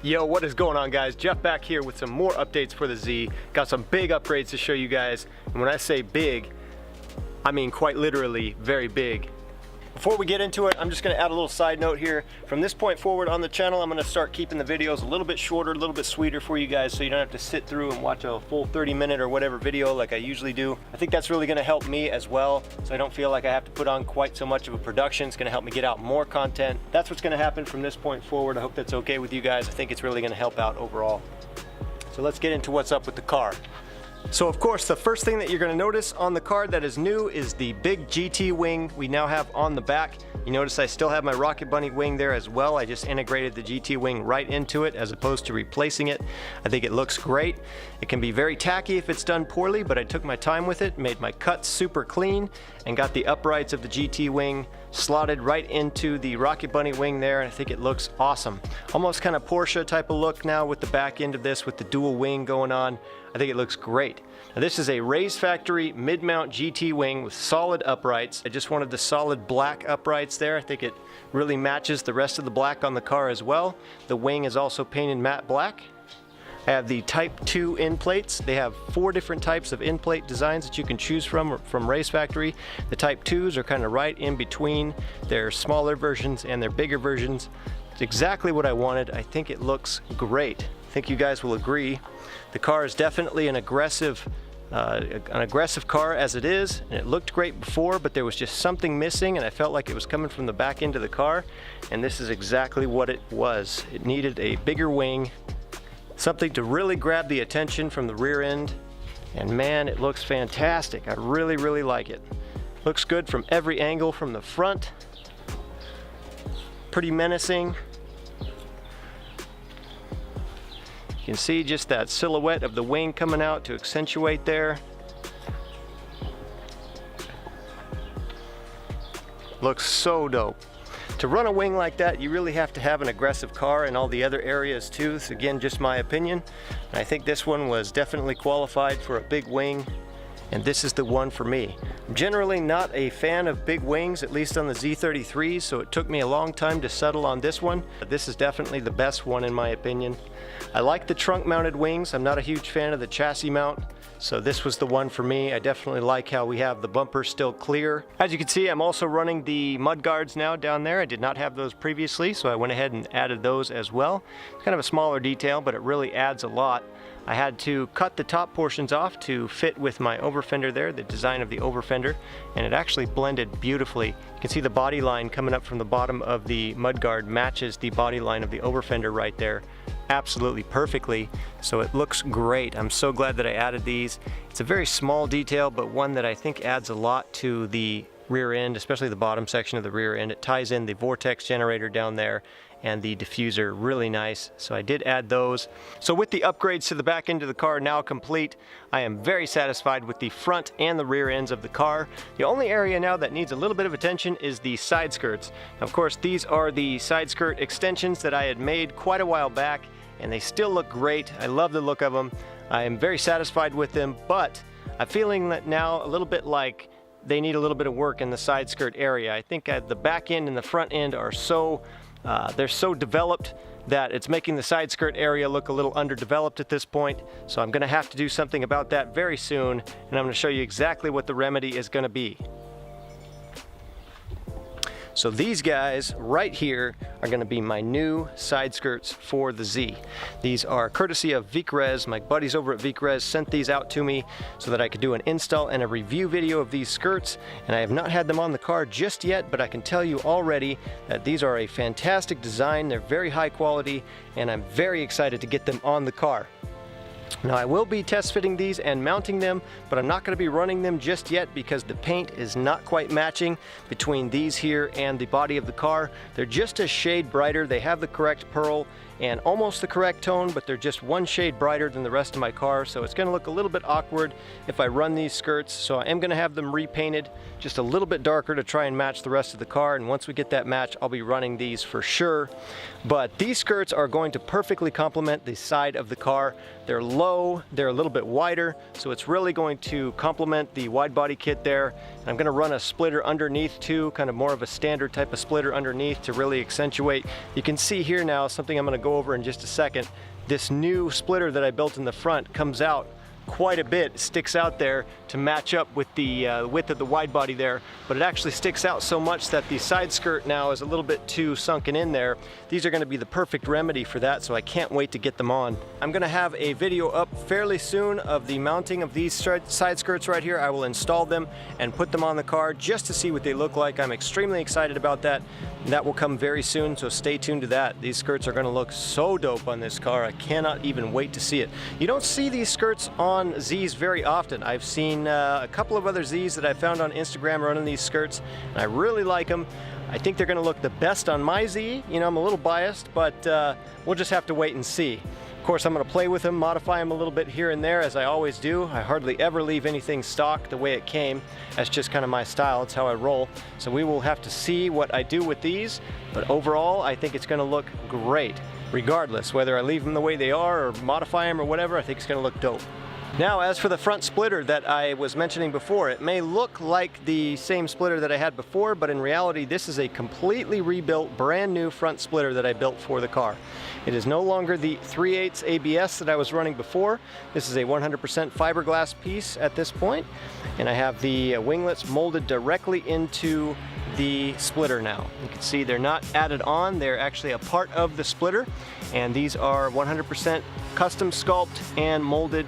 Yo, what is going on, guys? Jeff back here with some more updates for the Z. Got some big upgrades to show you guys, and when I say big, I mean quite literally very big. Before we get into it, I'm just going to add a little side note here. From this point forward on the channel, I'm going to start keeping the videos a little bit shorter, a little bit sweeter for you guys, so you don't have to sit through and watch a full 30-minute or whatever video like I usually do. I think that's really going to help me as well, so I don't feel like I have to put on quite so much of a production. It's going to help me get out more content. That's what's going to happen from this point forward. I hope that's okay with you guys. I think it's really going to help out overall. So let's get into what's up with the car. So of course, the first thing that you're going to notice on the car that is new is the big GT wing we now have on the back. You notice I still have my Rocket Bunny wing there as well. I just integrated the GT wing right into it as opposed to replacing it. I think it looks great. It can be very tacky if it's done poorly, but I took my time with it, made my cuts super clean, and got the uprights of the GT wing slotted right into the Rocket Bunny wing there, and I think it looks awesome. Almost kind of Porsche type of look now with the back end of this with the dual wing going on. I think it looks great. Now this is a Race Factory mid-mount GT wing with solid uprights. I just wanted the solid black uprights there. I think it really matches the rest of the black on the car as well. The wing is also painted matte black. I have the Type 2 end plates. They have 4 different types of end plate designs that you can choose from Race Factory. The Type 2s are kind of right in between their smaller versions and their bigger versions. It's exactly what I wanted. I think it looks great. I think you guys will agree. The car is definitely an aggressive car as it is, and it looked great before, but there was just something missing, and I felt like it was coming from the back end of the car, and this is exactly what it was. It needed a bigger wing, something to really grab the attention from the rear end, and man, it looks fantastic. I really, really like it. Looks good from every angle from the front. Pretty menacing. You can see just that silhouette of the wing coming out to accentuate there. Looks so dope. To run a wing like that, you really have to have an aggressive car in all the other areas too. It's again just my opinion. And I think this one was definitely qualified for a big wing, and this is the one for me. I'm generally not a fan of big wings, at least on the Z33, so it took me a long time to settle on this one. But this is definitely the best one in my opinion. I like the trunk mounted wings. I'm not a huge fan of the chassis mount, so this was the one for me. I definitely like how we have the bumper still clear. As you can see, I'm also running the mud guards now down there. I did not have those previously, so I went ahead and added those as well. It's kind of a smaller detail, but it really adds a lot. I had to cut the top portions off to fit with my over fender there, the design of the over fender, and it actually blended beautifully. You can see the body line coming up from the bottom of the mudguard matches the body line of the over fender right there absolutely perfectly, so it looks great. I'm so glad that I added these. It's a very small detail, but one that I think adds a lot to the rear end, especially the bottom section of the rear end. It ties in the vortex generator down there and the diffuser really nice, so I did add those. So with the upgrades to the back end of the car now complete, I am very satisfied with the front and the rear ends of the car. The only area now that needs a little bit of attention is the side skirts. Of course, these are the side skirt extensions that I had made quite a while back, and they still look great. I love the look of them. I am very satisfied with them, but I'm feeling that now a little bit like they need a little bit of work in the side skirt area. I think the back end and the front end are so they're so developed that it's making the side skirt area look a little underdeveloped at this point. So I'm gonna have to do something about that very soon, and I'm gonna show you exactly what the remedy is gonna be. So these guys right here are going to be my new side skirts for the Z. These are courtesy of VicRes. My buddies over at VicRes sent these out to me so that I could do an install and a review video of these skirts, and I have not had them on the car just yet, but I can tell you already that these are a fantastic design. They're very high quality, and I'm very excited to get them on the car. Now I will be test fitting these and mounting them, but I'm not going to be running them just yet because the paint is not quite matching between these here and the body of the car. They're just a shade brighter. They have the correct pearl and almost the correct tone, but they're just one shade brighter than the rest of my car, so it's going to look a little bit awkward if I run these skirts. So I am going to have them repainted just a little bit darker to try and match the rest of the car, and once we get that match, I'll be running these for sure. But these skirts are going to perfectly complement the side of the car. They're low, they're a little bit wider, so it's really going to complement the wide body kit there. And I'm going to run a splitter underneath too, kind of more of a standard type of splitter underneath to really accentuate. You can see here now something I'm going to go go over in just a second. This new splitter that I built in the front comes out quite a bit, sticks out there to match up with the width of the wide body there, but it actually sticks out so much that the side skirt now is a little bit too sunken in there. These are going to be the perfect remedy for that, so I can't wait to get them on. I'm going to have a video up fairly soon of the mounting of these side skirts right here. I will install them and put them on the car just to see what they look like. I'm extremely excited about that. That will come very soon, so stay tuned to that. These skirts are going to look so dope on this car. I cannot even wait to see it. You don't see these skirts on Z's very often. I've seen a couple of other Z's that I found on Instagram running these skirts, and I really like them. I think they're going to look the best on my Z. You know, I'm a little biased, but we'll just have to wait and see. Of course, I'm going to play with them, modify them a little bit here and there, as I always do. I hardly ever leave anything stock the way it came. That's just kind of my style. It's how I roll. So we will have to see what I do with these, but overall, I think it's going to look great. Regardless, whether I leave them the way they are or modify them or whatever, I think it's going to look dope. Now, as for the front splitter that I was mentioning before, it may look like the same splitter that I had before, but in reality, this is a completely rebuilt, brand new front splitter that I built for the car. It is no longer the 3/8 ABS that I was running before. This is a 100% fiberglass piece at this point, and I have the winglets molded directly into the splitter now. You can see they're not added on, they're actually a part of the splitter, and these are 100% custom sculpt and molded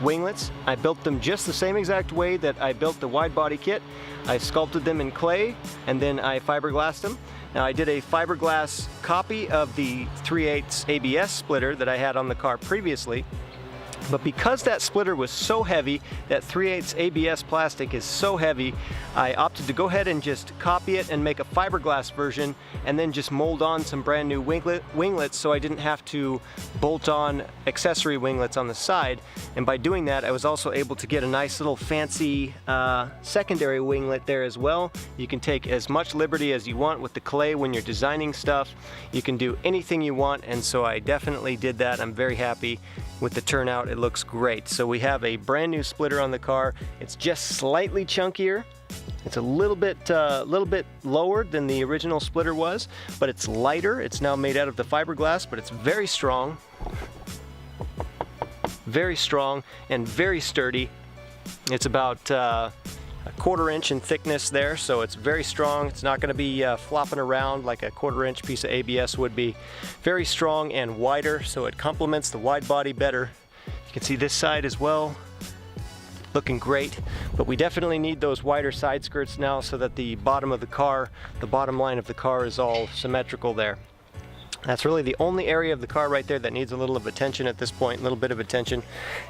winglets. I built them just the same exact way that I built the wide body kit. I sculpted them in clay and then I fiberglassed them. Now, I did a fiberglass copy of the 3/8 ABS splitter that I had on the car previously, but because that splitter was so heavy, that 3/8 ABS plastic is so heavy, I opted to go ahead and just copy it and make a fiberglass version and then just mold on some brand new winglets so I didn't have to bolt on accessory winglets on the side. And by doing that, I was also able to get a nice little fancy secondary winglet there as well. You can take as much liberty as you want with the clay when you're designing stuff. You can do anything you want, and so I definitely did that. I'm very happy with the turnout. It looks great. So we have a brand new splitter on the car. It's just slightly chunkier. It's a little bit lower than the original splitter was, but it's lighter. It's now made out of the fiberglass, but it's very strong and very sturdy. It's about a 1/4 inch in thickness there, so it's very strong. It's not going to be flopping around like a 1/4 inch piece of ABS would be. Very strong and wider, so it complements the wide body better. You can see this side as well, looking great, but we definitely need those wider side skirts now so that the bottom of the car, the bottom line of the car, is all symmetrical there. That's really the only area of the car right there that needs a little of attention at this point, a little bit of attention,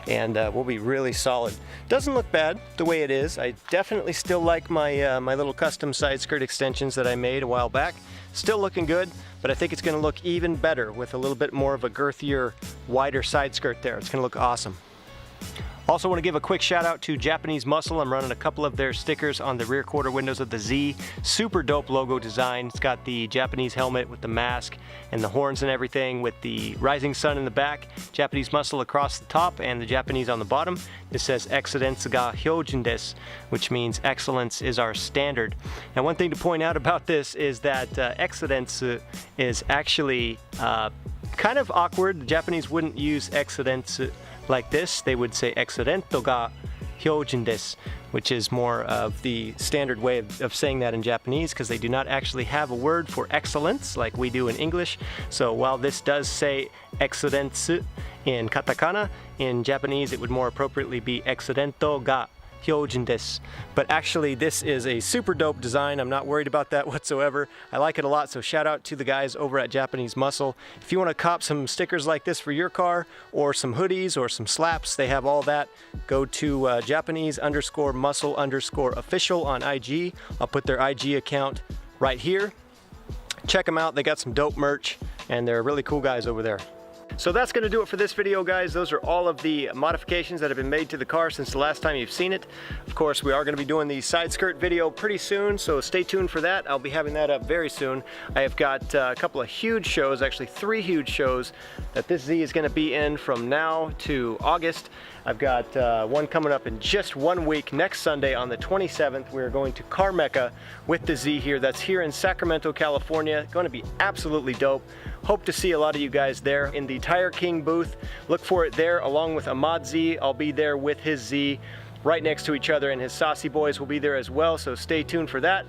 and we'll be really solid. Doesn't look bad the way it is. I definitely still like my my little custom side skirt extensions that I made a while back. Still looking good, but I think it's going to look even better with a little bit more of a girthier, wider side skirt there. It's going to look awesome. Also want to give a quick shout out to Japanese Muscle. I'm running a couple of their stickers on the rear quarter windows of the Z. Super dope logo design. It's got the Japanese helmet with the mask and the horns and everything with the rising sun in the back, Japanese Muscle across the top, and the Japanese on the bottom. This says Excellence ga Hyojin desu, which means excellence is our standard. Now, one thing to point out about this is that excellence is actually kind of awkward. The Japanese wouldn't use excellence like this. They would say Excellento ga Hyojin desu, which is more of the standard way of saying that in Japanese, because they do not actually have a word for excellence like we do in English. So while this does say excellence in katakana, in Japanese it would more appropriately be Excellento ga Hyojin desu. But actually, this is a super dope design. I'm not worried about that whatsoever. I like it a lot, so shout out to the guys over at Japanese Muscle. If you want to cop some stickers like this for your car, or some hoodies or some slaps, they have all that. Go to Japanese_muscle_official on IG. I'll put their IG account right here. Check them out. They got some dope merch, and they're really cool guys over there. So that's going to do it for this video, guys. Those are all of the modifications that have been made to the car since the last time you've seen it. Of course, we are going to be doing the side skirt video pretty soon, so stay tuned for that. I'll be having that up very soon. I have got a couple of huge shows, actually 3 huge shows that this Z is going to be in from now to August. I've got one coming up in just 1 week. Next Sunday on the 27th, we're going to Car Mecca with the Z here. That's here in Sacramento, California. Going to be absolutely dope. Hope to see a lot of you guys there in the Tire King booth. Look for it there along with Ahmad Z. I'll be there with his Z right next to each other, and his Saucy Boys will be there as well, so stay tuned for that.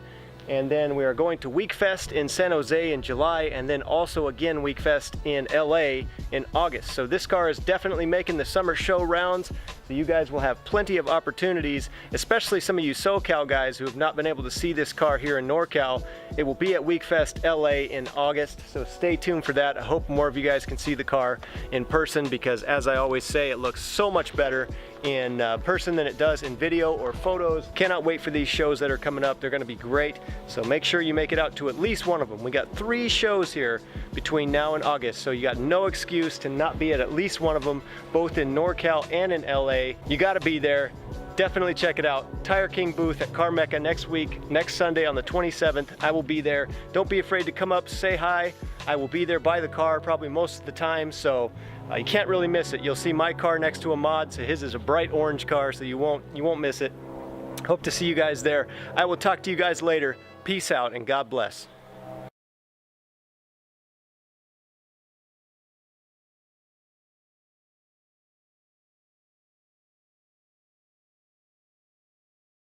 And then we are going to WeekFest in San Jose in July, and then also again WeekFest in LA in August. So this car is definitely making the summer show rounds. So you guys will have plenty of opportunities, especially some of you SoCal guys who have not been able to see this car here in NorCal. It will be at WeekFest LA in August, so stay tuned for that. I hope more of you guys can see the car in person, because as I always say, it looks so much better in person than it does in video or photos. Cannot wait for these shows that are coming up. They're going to be great, so make sure you make it out to at least one of them. We got 3 shows here between now and August, so you got no excuse to not be at least one of them, both in NorCal and in LA. You got to be there. Definitely check it out. Tire King booth at Car Mecca next week, next Sunday on the 27th. I will be there. Don't be afraid to come up, say hi. I will be there by the car probably most of the time, so you can't really miss it. You'll see my car next to Ahmad, so his is a bright orange car, so you won't miss it. Hope to see you guys there. I will talk to you guys later. Peace out and God bless.